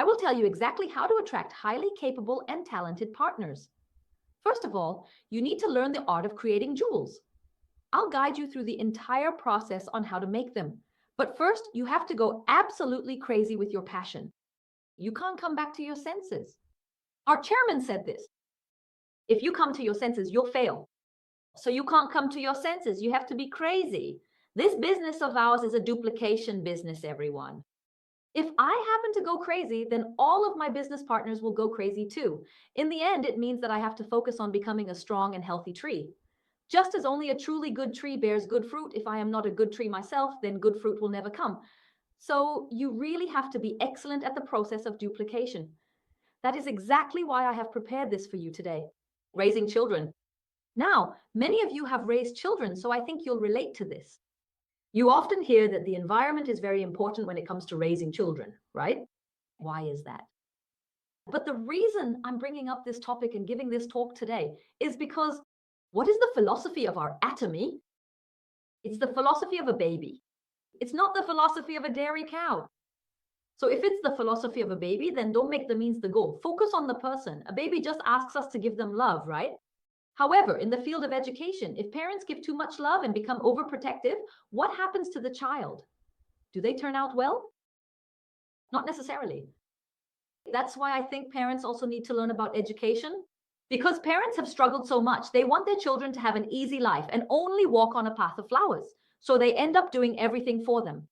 I will tell you exactly how to attract highly capable and talented partners. First of all, you need to learn the art of creating jewels. I'll guide you through the entire process on how to make them. But first, you have to go absolutely crazy with your passion. You can't come back to your senses. Our chairman said this. If you come to your senses, you'll fail. So you can't come to your senses. You have to be crazy. This business of ours is a duplication business, everyone. If I happen to go crazy, then all of my business partners will go crazy too. In the end, it means that I have to focus on becoming a strong and healthy tree. Just as only a truly good tree bears good fruit, if I am not a good tree myself, then good fruit will never come. So you really have to be excellent at the process of duplication. That is exactly why I have prepared this for you today. Raising children. Now, many of you have raised children, so I think you'll relate to this. You often hear that the environment is very important when it comes to raising children, right? Why is that? But the reason I'm bringing up this topic and giving this talk today is because what is the philosophy of our atomy? It's the philosophy of a baby. It's not the philosophy of a dairy cow. So if it's the philosophy of a baby, then don't make the means the goal. Focus on the person. A baby just asks us to give them love, right? However, in the field of education, if parents give too much love and become overprotective, what happens to the child? Do they turn out well? Not necessarily. That's why I think parents also need to learn about education. Because parents have struggled so much, they want their children to have an easy life and only walk on a path of flowers. So they end up doing everything for them.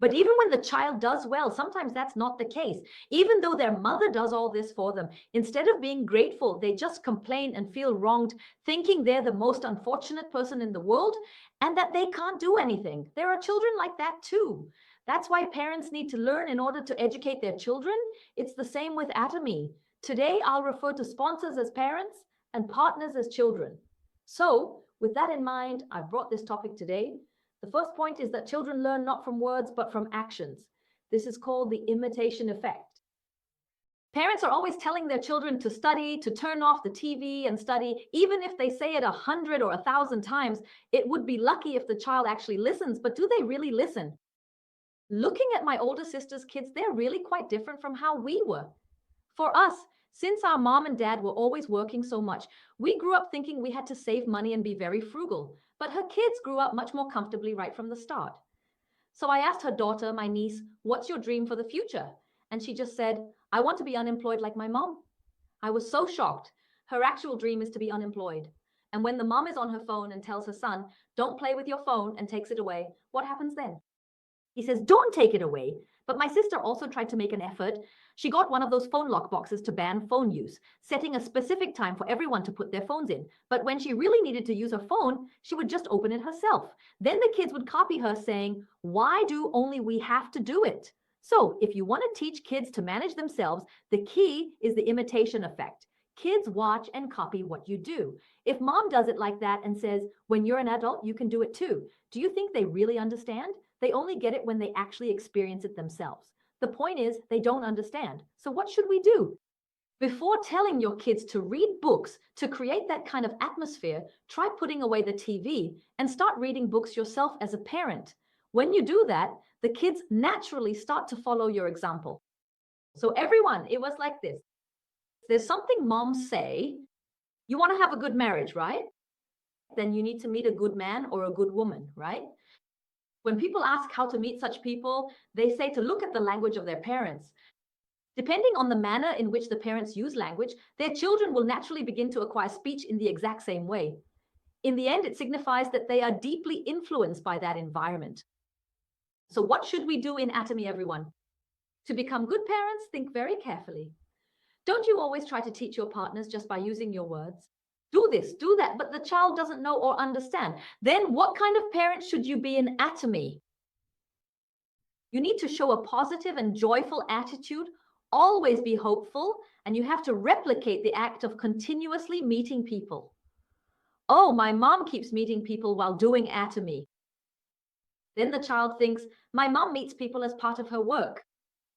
But even when the child does well, sometimes that's not the case. Even though their mother does all this for them, instead of being grateful, they just complain and feel wronged, thinking they're the most unfortunate person in the world and that they can't do anything. There are children like that too. That's why parents need to learn in order to educate their children. It's the same with atomy. Today, I'll refer to sponsors as parents and partners as children. So, with that in mind, I've brought this topic today. The first point is that children learn not from words, but from actions. This is called the imitation effect. Parents are always telling their children to study, to turn off the TV and study. Even if they say it 100 or 1,000 times, it would be lucky if the child actually listens, but do they really listen? Looking at my older sister's kids, they're really quite different from how we were. For us, since our mom and dad were always working so much, we grew up thinking we had to save money and be very frugal. But her kids grew up much more comfortably right from the start. So I asked her daughter, my niece, what's your dream for the future? And she just said, I want to be unemployed like my mom. I was so shocked. Her actual dream is to be unemployed. And when the mom is on her phone and tells her son, don't play with your phone, and takes it away, what happens then? He says, don't take it away. But my sister also tried to make an effort. She got one of those phone lock boxes to ban phone use, setting a specific time for everyone to put their phones in. But when she really needed to use her phone, she would just open it herself. Then the kids would copy her saying, why do only we have to do it? So if you want to teach kids to manage themselves, the key is the imitation effect. Kids watch and copy what you do. If mom does it like that and says, when you're an adult, you can do it too, do you think they really understand? They only get it when they actually experience it themselves. The point is, they don't understand. So what should we do? Before telling your kids to read books, to create that kind of atmosphere, try putting away the TV and start reading books yourself as a parent. When you do that, the kids naturally start to follow your example. So everyone, it was like this. There's something moms say, you want to have a good marriage, right? Then you need to meet a good man or a good woman, right? When people ask how to meet such people, they say to look at the language of their parents. Depending on the manner in which the parents use language, their children will naturally begin to acquire speech in the exact same way. In the end, it signifies that they are deeply influenced by that environment. So what should we do in Atomy, everyone? To become good parents, think very carefully. Don't you always try to teach your partners just by using your words? Do this, do that, but the child doesn't know or understand. Then what kind of parent should you be in Atomy? You need to show a positive and joyful attitude, always be hopeful, and you have to replicate the act of continuously meeting people. Oh, my mom keeps meeting people while doing Atomy. Then the child thinks, my mom meets people as part of her work.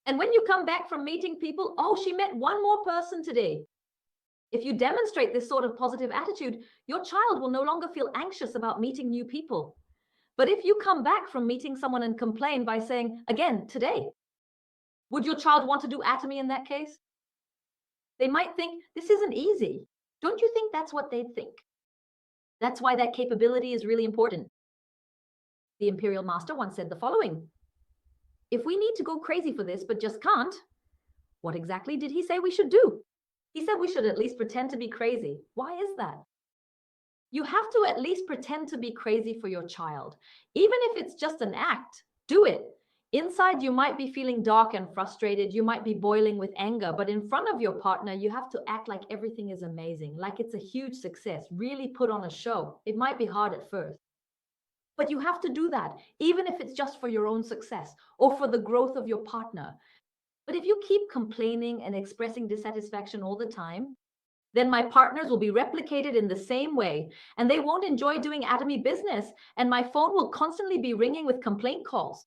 And when you come back from meeting people, oh, she met one more person today. If you demonstrate this sort of positive attitude, your child will no longer feel anxious about meeting new people. But if you come back from meeting someone and complain by saying, again, today, Would your child want to do atomy in that case? They might think, this isn't easy. Don't you think that's what they'd think? That's why that capability is really important. The Imperial Master once said the following: if we need to go crazy for this but just can't, what exactly did he say we should do? He said we should at least pretend to be crazy. Why is that? You have to at least pretend to be crazy for your child. Even if it's just an act, do it. Inside, you might be feeling dark and frustrated. You might be boiling with anger, but in front of your partner, you have to act like everything is amazing, like it's a huge success, really put on a show. It might be hard at first, but you have to do that, even if it's just for your own success or for the growth of your partner. But if you keep complaining and expressing dissatisfaction all the time, then my partners will be replicated in the same way, and they won't enjoy doing atomy business, and my phone will constantly be ringing with complaint calls.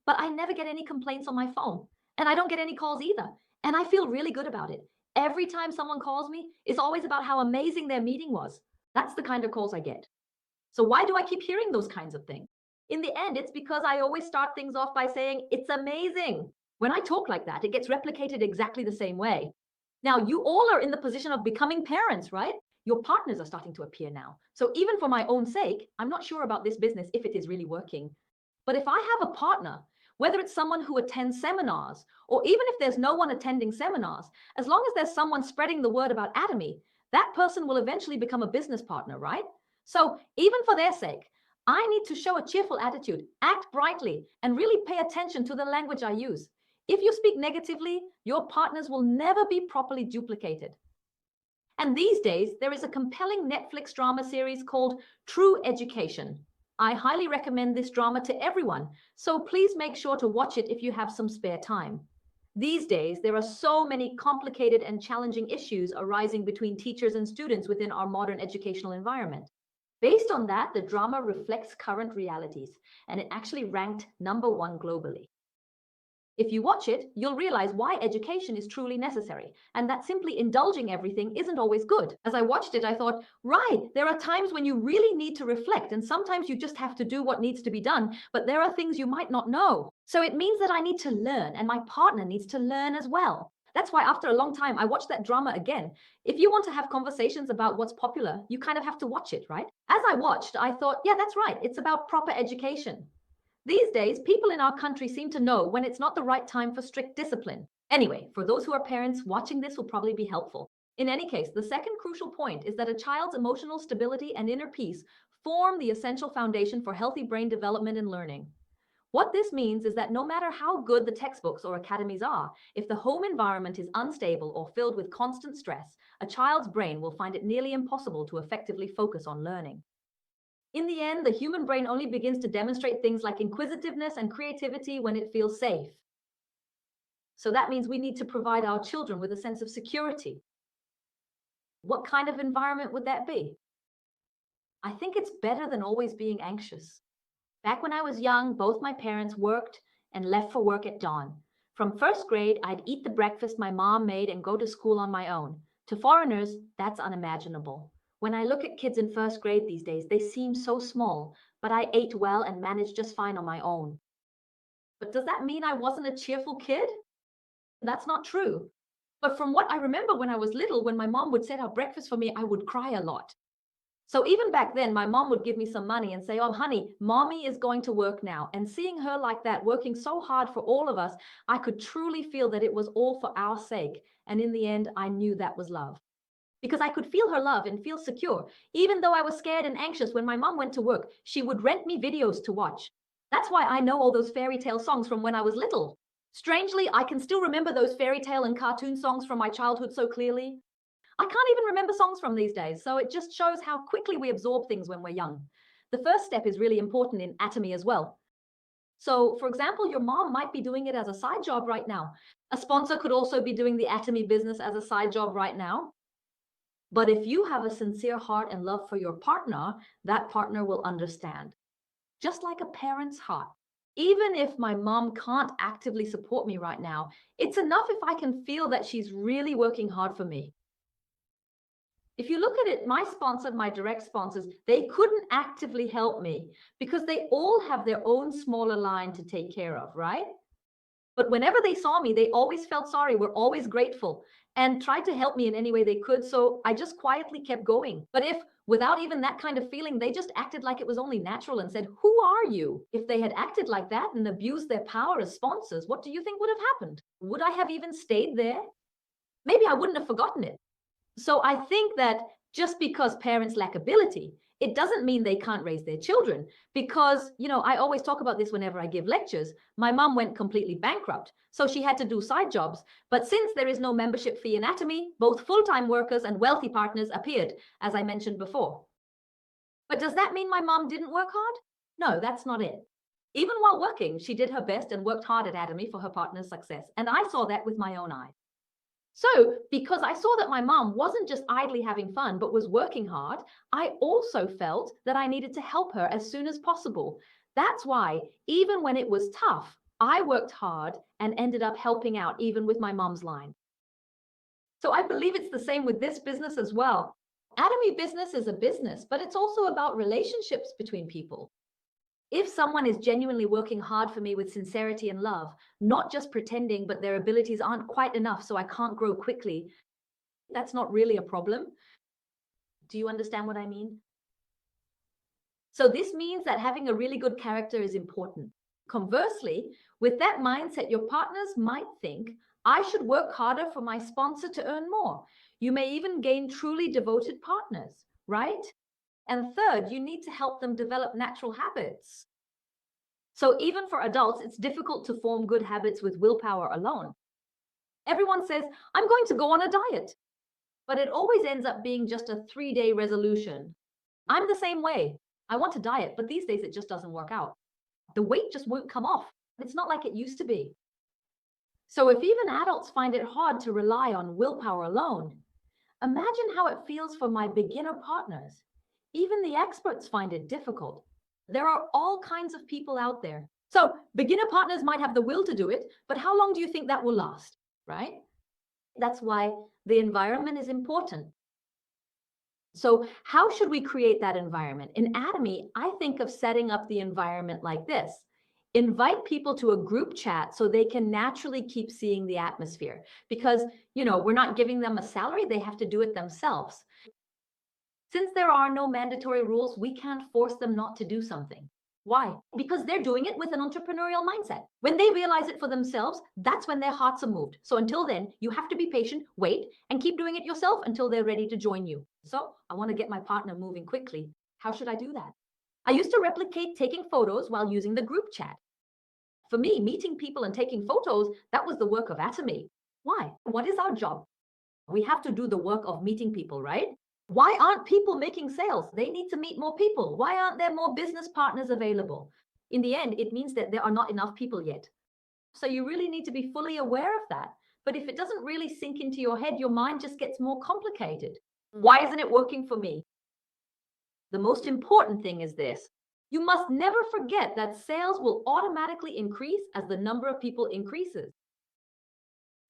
But I never get any complaints on my phone, and I don't get any calls either, and I feel really good about it. Every time someone calls me, it's always about how amazing their meeting was. That's the kind of calls I get. So why do I keep hearing those kinds of things? In the end, it's because I always start things off by saying, it's amazing. When I talk like that, it gets replicated exactly the same way. Now, you all are in the position of becoming parents, right? Your partners are starting to appear now. So even for my own sake, I'm not sure about this business if it is really working. But if I have a partner, whether it's someone who attends seminars, or even if there's no one attending seminars, as long as there's someone spreading the word about atomy, that person will eventually become a business partner, right? So even for their sake, I need to show a cheerful attitude, act brightly, and really pay attention to the language I use. If you speak negatively, your partners will never be properly duplicated. And these days, there is a compelling Netflix drama series called True Education. I highly recommend this drama to everyone, so please make sure to watch it if you have some spare time. These days, there are so many complicated and challenging issues arising between teachers and students within our modern educational environment. Based on that, the drama reflects current realities, and it actually ranked #1 globally. If you watch it, you'll realize why education is truly necessary, and that simply indulging everything isn't always good. As I watched it, I thought, right, there are times when you really need to reflect, and sometimes you just have to do what needs to be done, but there are things you might not know. So it means that I need to learn, and my partner needs to learn as well. That's why after a long time, I watched that drama again. If you want to have conversations about what's popular, you kind of have to watch it, right? As I watched, I thought, yeah, that's right. It's about proper education. These days, people in our country seem to know when it's not the right time for strict discipline. Anyway, for those who are parents, watching this will probably be helpful. In any case, the second crucial point is that a child's emotional stability and inner peace form the essential foundation for healthy brain development and learning. What this means is that no matter how good the textbooks or academies are, if the home environment is unstable or filled with constant stress, a child's brain will find it nearly impossible to effectively focus on learning. In the end, the human brain only begins to demonstrate things like inquisitiveness and creativity when it feels safe. So that means we need to provide our children with a sense of security. What kind of environment would that be? I think it's better than always being anxious. Back when I was young, both my parents worked and left for work at dawn. From first grade, I'd eat the breakfast my mom made and go to school on my own. To foreigners, that's unimaginable. When I look at kids in first grade these days, they seem so small, but I ate well and managed just fine on my own. But does that mean I wasn't a cheerful kid? That's not true. But from what I remember when I was little, when my mom would set out breakfast for me, I would cry a lot. So even back then, my mom would give me some money and say, oh, honey, mommy is going to work now. And seeing her like that, working so hard for all of us, I could truly feel that it was all for our sake. And in the end, I knew that was love. Because I could feel her love and feel secure. Even though I was scared and anxious when my mom went to work, she would rent me videos to watch. That's why I know all those fairy tale songs from when I was little. Strangely, I can still remember those fairy tale and cartoon songs from my childhood so clearly. I can't even remember songs from these days, so it just shows how quickly we absorb things when we're young. The first step is really important in atomy as well. So, for example, your mom might be doing it as a side job right now. A sponsor could also be doing the atomy business as a side job right now. But if you have a sincere heart and love for your partner, that partner will understand. Just like a parent's heart. Even if my mom can't actively support me right now, it's enough if I can feel that she's really working hard for me. If you look at it, my sponsor, my direct sponsors, they couldn't actively help me because they all have their own smaller line to take care of, right? But whenever they saw me, they always felt sorry, were always grateful, and tried to help me in any way they could. So I just quietly kept going. But if without even that kind of feeling, they just acted like it was only natural and said, "Who are you?" If they had acted like that and abused their power as sponsors, what do you think would have happened? Would I have even stayed there? Maybe I wouldn't have forgotten it. So I think that just because parents lack ability, it doesn't mean they can't raise their children. Because, I always talk about this whenever I give lectures. My mom went completely bankrupt, so she had to do side jobs. But since there is no membership fee in Atomy, both full-time workers and wealthy partners appeared, as I mentioned before. But does that mean my mom didn't work hard? No, that's not it. Even while working, she did her best and worked hard at Atomy for her partner's success. And I saw that with my own eyes. So, because I saw that my mom wasn't just idly having fun, but was working hard, I also felt that I needed to help her as soon as possible. That's why, even when it was tough, I worked hard and ended up helping out, even with my mom's line. So I believe it's the same with this business as well. Atomy business is a business, but it's also about relationships between people. If someone is genuinely working hard for me with sincerity and love, not just pretending, but their abilities aren't quite enough, so I can't grow quickly, that's not really a problem. Do you understand what I mean? So this means that having a really good character is important. Conversely, with that mindset, your partners might think, I should work harder for my sponsor to earn more. You may even gain truly devoted partners, right? And third, you need to help them develop natural habits. So even for adults, it's difficult to form good habits with willpower alone. Everyone says, I'm going to go on a diet, but it always ends up being just a 3-day resolution. I'm the same way. I want to diet, but these days it just doesn't work out. The weight just won't come off. It's not like it used to be. So if even adults find it hard to rely on willpower alone, imagine how it feels for my beginner partners. Even the experts find it difficult. There are all kinds of people out there. So beginner partners might have the will to do it, but how long do you think that will last, right? That's why the environment is important. So how should we create that environment? In Atomy, I think of setting up the environment like this. Invite people to a group chat so they can naturally keep seeing the atmosphere. Because, we're not giving them a salary, they have to do it themselves. Since there are no mandatory rules, we can't force them not to do something. Why? Because they're doing it with an entrepreneurial mindset. When they realize it for themselves, that's when their hearts are moved. So until then, you have to be patient, wait, and keep doing it yourself until they're ready to join you. So I want to get my partner moving quickly. How should I do that? I used to replicate taking photos while using the group chat. For me, meeting people and taking photos, that was the work of Atomy. Why? What is our job? We have to do the work of meeting people, right? Why aren't people making sales? They need to meet more people. Why aren't there more business partners available? In the end, it means that there are not enough people yet. So you really need to be fully aware of that. But if it doesn't really sink into your head, your mind just gets more complicated. Why isn't it working for me? The most important thing is this. You must never forget that sales will automatically increase as the number of people increases.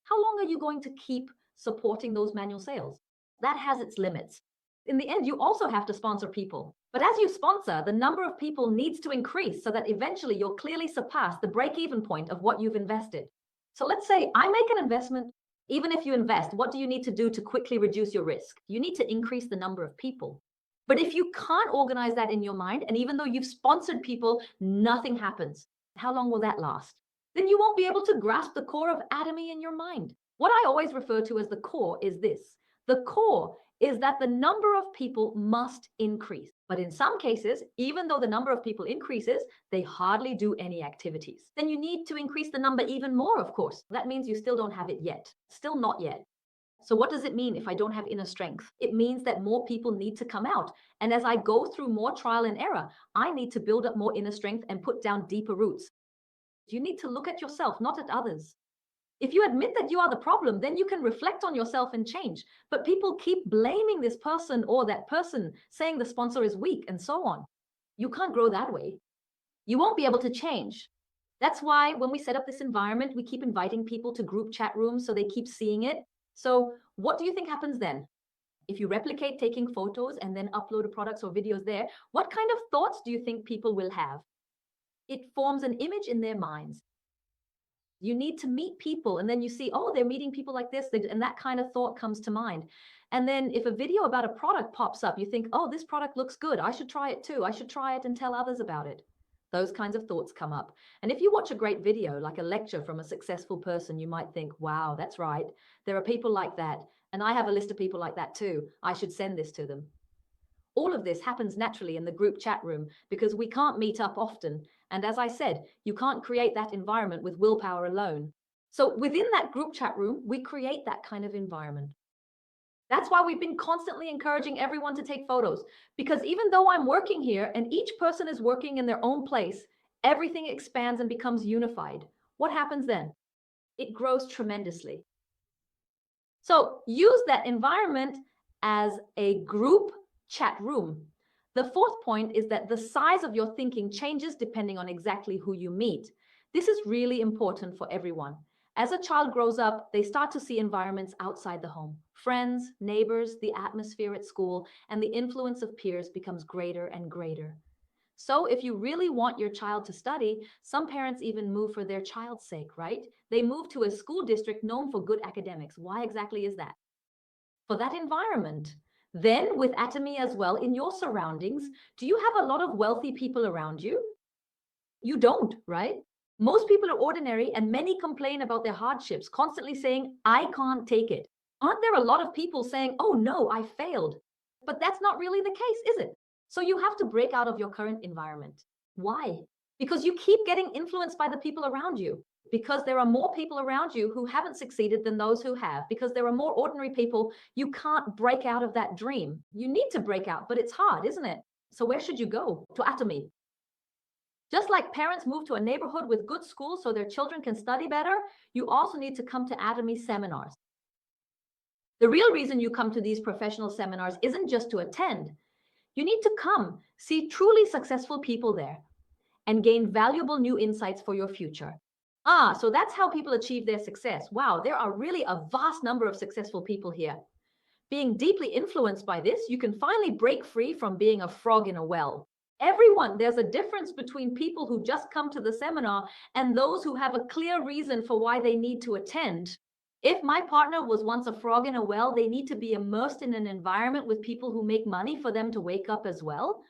How long are you going to keep supporting those manual sales? That has its limits. In the end, you also have to sponsor people. But as you sponsor, the number of people needs to increase so that eventually you'll clearly surpass the break-even point of what you've invested. So let's say I make an investment. Even if you invest, what do you need to do to quickly reduce your risk? You need to increase the number of people. But if you can't organize that in your mind, and even though you've sponsored people, nothing happens, how long will that last? Then you won't be able to grasp the core of Atomy in your mind. What I always refer to as the core is this. The core is that the number of people must increase. But in some cases, even though the number of people increases, they hardly do any activities. Then you need to increase the number even more, of course. That means you still don't have it yet. Still not yet. So what does it mean if I don't have inner strength? It means that more people need to come out. And as I go through more trial and error, I need to build up more inner strength and put down deeper roots. You need to look at yourself, not at others. If you admit that you are the problem, then you can reflect on yourself and change. But people keep blaming this person or that person, saying the sponsor is weak and so on. You can't grow that way. You won't be able to change. That's why when we set up this environment, we keep inviting people to group chat rooms so they keep seeing it. So what do you think happens then? If you replicate taking photos and then upload products or videos there, what kind of thoughts do you think people will have? It forms an image in their minds. You need to meet people, and then you see, oh, they're meeting people like this, and that kind of thought comes to mind. And then if a video about a product pops up, you think, oh, this product looks good. I should try it too. I should try it and tell others about it. Those kinds of thoughts come up. And if you watch a great video, like a lecture from a successful person, you might think, wow, that's right. There are people like that. And I have a list of people like that too. I should send this to them. All of this happens naturally in the group chat room because we can't meet up often. And as I said, you can't create that environment with willpower alone. So within that group chat room, we create that kind of environment. That's why we've been constantly encouraging everyone to take photos, because even though I'm working here and each person is working in their own place, everything expands and becomes unified. What happens then? It grows tremendously. So use that environment as a group chat room. The fourth point is that the size of your thinking changes depending on exactly who you meet. This is really important for everyone. As a child grows up, they start to see environments outside the home. Friends, neighbors, the atmosphere at school, and the influence of peers becomes greater and greater. So if you really want your child to study, some parents even move for their child's sake, right? They move to a school district known for good academics. Why exactly is that? For that environment. Then with Atomy as well, in your surroundings, do you have a lot of wealthy people around you? You don't, right? Most people are ordinary and many complain about their hardships, constantly saying, I can't take it. Aren't there a lot of people saying, oh no, I failed? But that's not really the case, is it? So you have to break out of your current environment. Why? Because you keep getting influenced by the people around you. Because there are more people around you who haven't succeeded than those who have. Because there are more ordinary people, you can't break out of that dream. You need to break out, but it's hard, isn't it? So where should you go? To Atomy. Just like parents move to a neighborhood with good schools so their children can study better, you also need to come to Atomy seminars. The real reason you come to these professional seminars isn't just to attend. You need to come, see truly successful people there, and gain valuable new insights for your future. So that's how people achieve their success. Wow, there are really a vast number of successful people here. Being deeply influenced by this, you can finally break free from being a frog in a well. Everyone, there's a difference between people who just come to the seminar and those who have a clear reason for why they need to attend. If my partner was once a frog in a well, they need to be immersed in an environment with people who make money for them to wake up as well.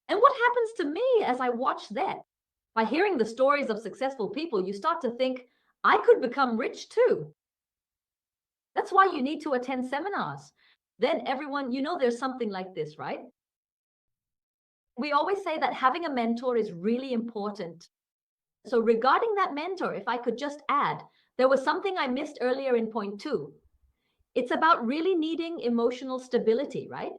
And what happens to me as I watch that? By hearing the stories of successful people, you start to think, I could become rich too. That's why you need to attend seminars. Then everyone, there's something like this, right? We always say that having a mentor is really important. So regarding that mentor, if I could just add, there was something I missed earlier in point 2. It's about really needing emotional stability, right?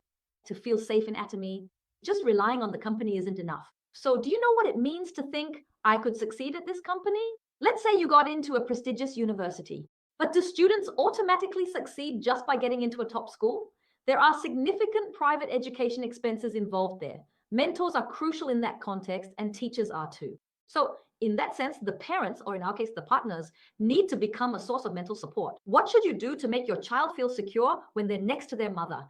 To feel safe in Atomy. Just relying on the company isn't enough. So do you know what it means to think I could succeed at this company? Let's say you got into a prestigious university, but do students automatically succeed just by getting into a top school? There are significant private education expenses involved there. Mentors are crucial in that context, and teachers are too. So in that sense, the parents, or in our case, the partners, need to become a source of mental support. What should you do to make your child feel secure when they're next to their mother?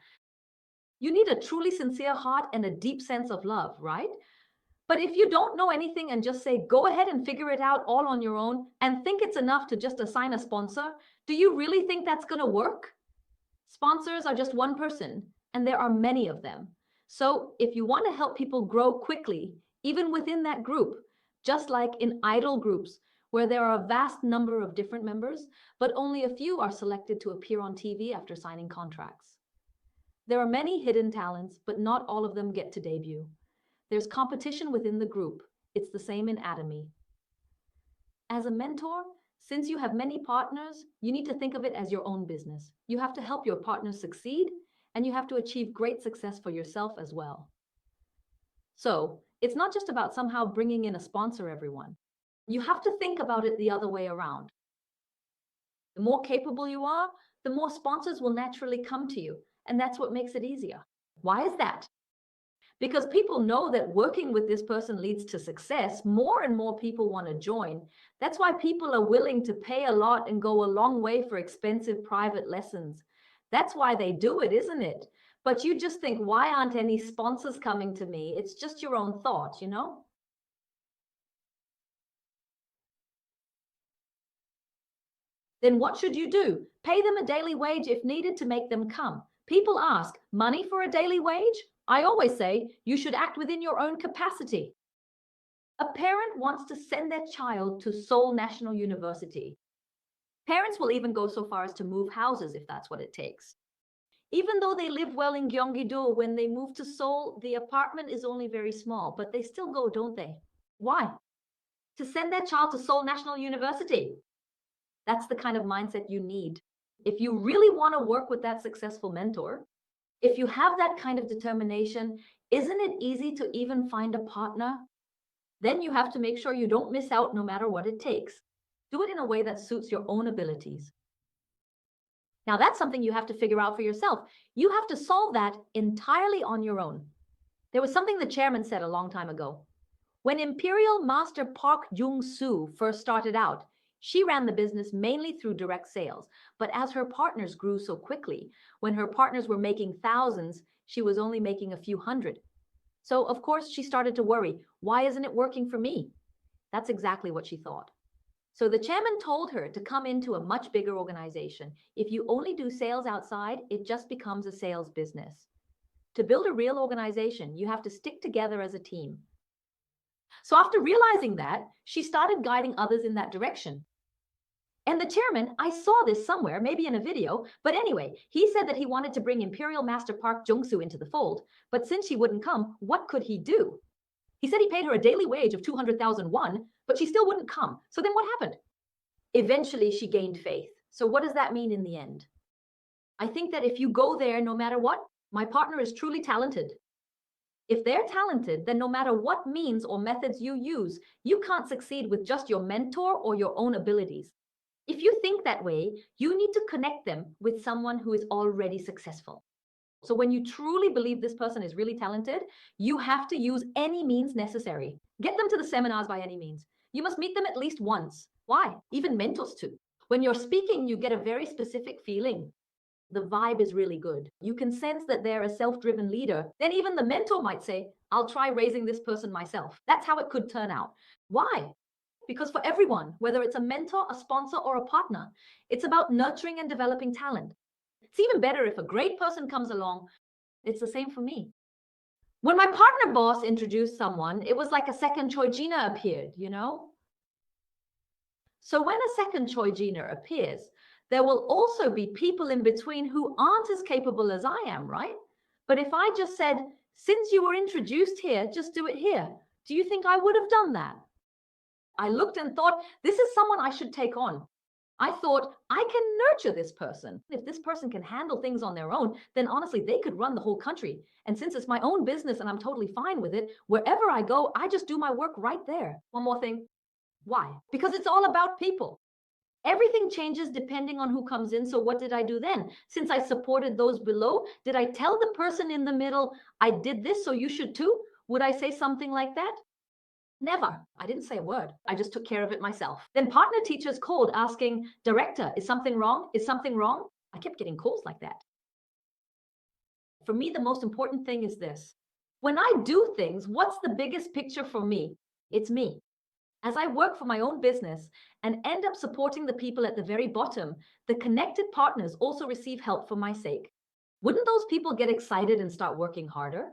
You need a truly sincere heart and a deep sense of love, right? But if you don't know anything and just say, go ahead and figure it out all on your own and think it's enough to just assign a sponsor, do you really think that's going to work? Sponsors are just one person, and there are many of them. So if you want to help people grow quickly, even within that group, just like in idol groups, where there are a vast number of different members, but only a few are selected to appear on TV after signing contracts. There are many hidden talents, but not all of them get to debut. There's competition within the group. It's the same in Atomy. As a mentor, since you have many partners, you need to think of it as your own business. You have to help your partners succeed, and you have to achieve great success for yourself as well. So it's not just about somehow bringing in a sponsor, everyone. You have to think about it the other way around. The more capable you are, the more sponsors will naturally come to you, and that's what makes it easier. Why is that? Because people know that working with this person leads to success. More and more people want to join. That's why people are willing to pay a lot and go a long way for expensive private lessons. That's why they do it, isn't it? But you just think, why aren't any sponsors coming to me? It's just your own thought, Then what should you do? Pay them a daily wage if needed to make them come. People ask, money for a daily wage? I always say, you should act within your own capacity. A parent wants to send their child to Seoul National University. Parents will even go so far as to move houses if that's what it takes. Even though they live well in Gyeonggi-do, when they move to Seoul, the apartment is only very small, but they still go, don't they? Why? To send their child to Seoul National University. That's the kind of mindset you need. If you really want to work with that successful mentor, if you have that kind of determination, isn't it easy to even find a partner? Then you have to make sure you don't miss out no matter what it takes. Do it in a way that suits your own abilities. Now that's something you have to figure out for yourself. You have to solve that entirely on your own. There was something the chairman said a long time ago. When Imperial Master Park Jung-soo first started out, she ran the business mainly through direct sales. But as her partners grew so quickly, when her partners were making thousands, she was only making a few hundred. So of course she started to worry, why isn't it working for me? That's exactly what she thought. So the chairman told her to come into a much bigger organization. If you only do sales outside, it just becomes a sales business. To build a real organization, you have to stick together as a team. So after realizing that, she started guiding others in that direction. And the chairman, I saw this somewhere, maybe in a video, but anyway, he said that he wanted to bring Imperial Master Park Jung-soo into the fold, but since she wouldn't come, what could he do? He said he paid her a daily wage of 200,000 won, but she still wouldn't come. So then what happened? Eventually, she gained faith. So what does that mean in the end? I think that if you go there, no matter what, my partner is truly talented. If they're talented, then no matter what means or methods you use, you can't succeed with just your mentor or your own abilities. If you think that way, you need to connect them with someone who is already successful. So when you truly believe this person is really talented, you have to use any means necessary. Get them to the seminars by any means. You must meet them at least once. Why? Even mentors too. When you're speaking, you get a very specific feeling. The vibe is really good. You can sense that they're a self-driven leader. Then even the mentor might say, I'll try raising this person myself. That's how it could turn out. Why? Because for everyone, whether it's a mentor, a sponsor, or a partner, it's about nurturing and developing talent. It's even better if a great person comes along. It's the same for me. When my partner boss introduced someone, it was like a second ㅡㅡㅡ appeared, you know? So when a second ㅡㅡㅡ appears, there will also be people in between who aren't as capable as I am, right? But if I just said, since you were introduced here, just do it here, do you think I would have done that? I looked and thought, this is someone I should take on. I thought, I can nurture this person. If this person can handle things on their own, then honestly, they could run the whole country. And since it's my own business and I'm totally fine with it, wherever I go, I just do my work right there. One more thing. Why? Because it's all about people. Everything changes depending on who comes in. So what did I do then? Since I supported those below, did I tell the person in the middle, I did this, so you should too? Would I say something like that? Never. I didn't say a word. I just took care of it myself. Then partner teachers called asking, director, is something wrong? Is something wrong? I kept getting calls like that. For me, the most important thing is this. When I do things, what's the biggest picture for me? It's me. As I work for my own business and end up supporting the people at the very bottom, the connected partners also receive help for my sake. Wouldn't those people get excited and start working harder?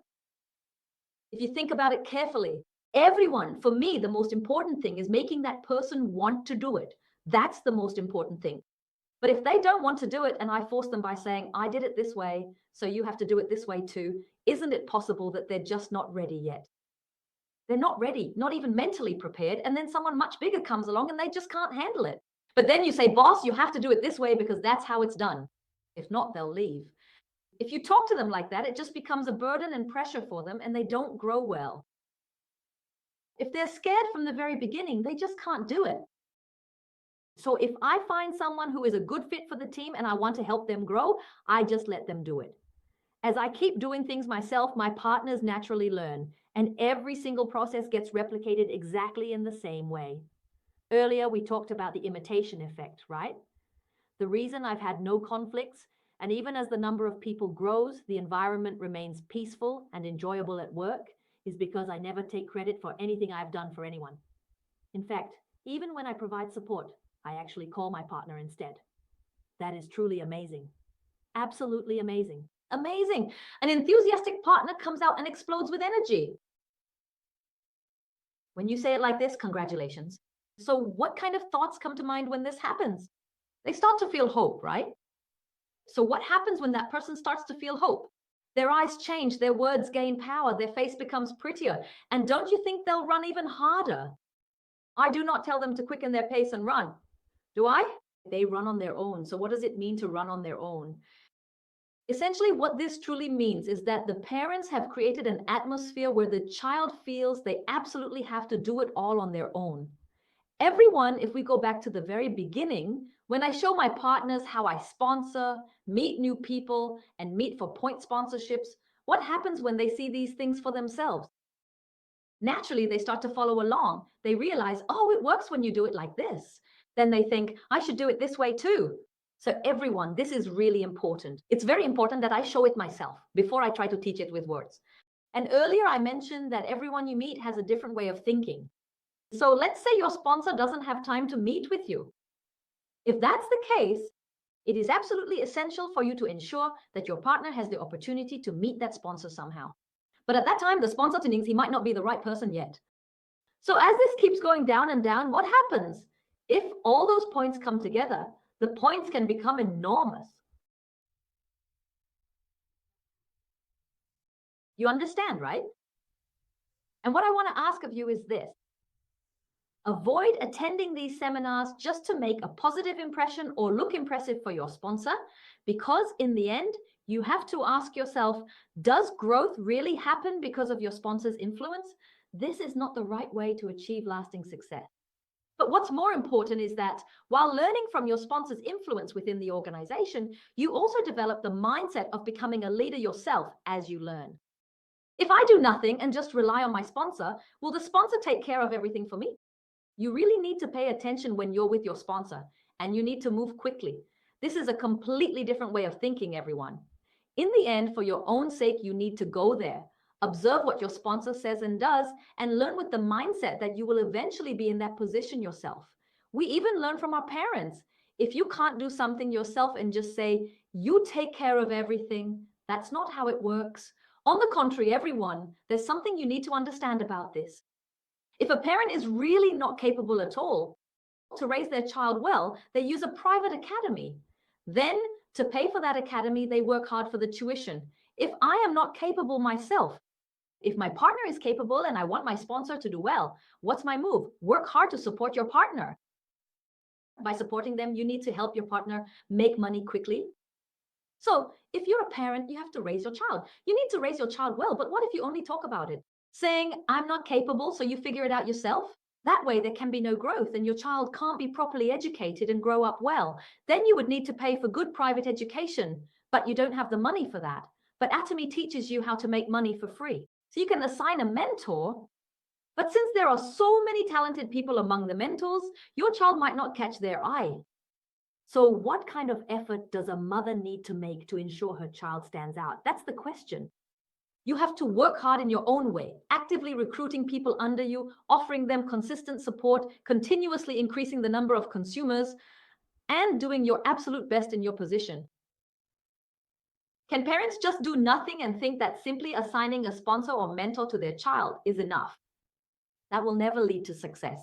If you think about it carefully, everyone, for me, the most important thing is making that person want to do it. That's the most important thing. But if they don't want to do it and I force them by saying, I did it this way, so you have to do it this way too, isn't it possible that they're just not ready yet? They're not ready, not even mentally prepared. And then someone much bigger comes along and they just can't handle it. But then you say, boss, you have to do it this way because that's how it's done. If not, they'll leave. If you talk to them like that, it just becomes a burden and pressure for them and they don't grow well. If they're scared from the very beginning, they just can't do it. So if I find someone who is a good fit for the team and I want to help them grow, I just let them do it. As I keep doing things myself, my partners naturally learn, and every single process gets replicated exactly in the same way. Earlier, we talked about the imitation effect, right? The reason I've had no conflicts, and even as the number of people grows, the environment remains peaceful and enjoyable at work, is because I never take credit for anything I've done for anyone. In fact, even when I provide support, I actually call my partner instead. That is truly amazing. Absolutely amazing. Amazing. An enthusiastic partner comes out and explodes with energy. When you say it like this, congratulations. So what kind of thoughts come to mind when this happens? They start to feel hope, right? So what happens when that person starts to feel hope? Their eyes change, their words gain power, their face becomes prettier. And don't you think they'll run even harder? I do not tell them to quicken their pace and run. Do I? They run on their own. So what does it mean to run on their own? Essentially, what this truly means is that the parents have created an atmosphere where the child feels they absolutely have to do it all on their own. Everyone, if we go back to the very beginning, when I show my partners how I sponsor, meet new people, and meet for point sponsorships, what happens when they see these things for themselves? Naturally, they start to follow along. They realize, oh, it works when you do it like this. Then they think, I should do it this way too. So everyone, this is really important. It's very important that I show it myself before I try to teach it with words. And earlier I mentioned that everyone you meet has a different way of thinking. So let's say your sponsor doesn't have time to meet with you. If that's the case, it is absolutely essential for you to ensure that your partner has the opportunity to meet that sponsor somehow. But at that time, the sponsor thinks he might not be the right person yet. So as this keeps going down and down, what happens? If all those points come together, the points can become enormous. You understand, right? And what I want to ask of you is this. Avoid attending these seminars just to make a positive impression or look impressive for your sponsor, because in the end, you have to ask yourself, does growth really happen because of your sponsor's influence? This is not the right way to achieve lasting success. But what's more important is that while learning from your sponsor's influence within the organization, you also develop the mindset of becoming a leader yourself as you learn. If I do nothing and just rely on my sponsor, will the sponsor take care of everything for me? You really need to pay attention when you're with your sponsor, and you need to move quickly. This is a completely different way of thinking, everyone. In the end, for your own sake, you need to go there. Observe what your sponsor says and does, and learn with the mindset that you will eventually be in that position yourself. We even learn from our parents. If you can't do something yourself and just say, you take care of everything, that's not how it works. On the contrary, everyone, there's something you need to understand about this. If a parent is really not capable at all to raise their child well, they use a private academy. Then, to pay for that academy, they work hard for the tuition. If I am not capable myself, if my partner is capable and I want my sponsor to do well, what's my move? Work hard to support your partner. By supporting them, you need to help your partner make money quickly. So if you're a parent, you have to raise your child. You need to raise your child well, but what if you only talk about it? Saying, I'm not capable, so you figure it out yourself? That way there can be no growth and your child can't be properly educated and grow up well. Then you would need to pay for good private education, but you don't have the money for that. But Atomy teaches you how to make money for free. So you can assign a mentor, but since there are so many talented people among the mentors, your child might not catch their eye. So what kind of effort does a mother need to make to ensure her child stands out? That's the question. You have to work hard in your own way, actively recruiting people under you, offering them consistent support, continuously increasing the number of consumers, and doing your absolute best in your position. Can parents just do nothing and think that simply assigning a sponsor or mentor to their child is enough? That will never lead to success.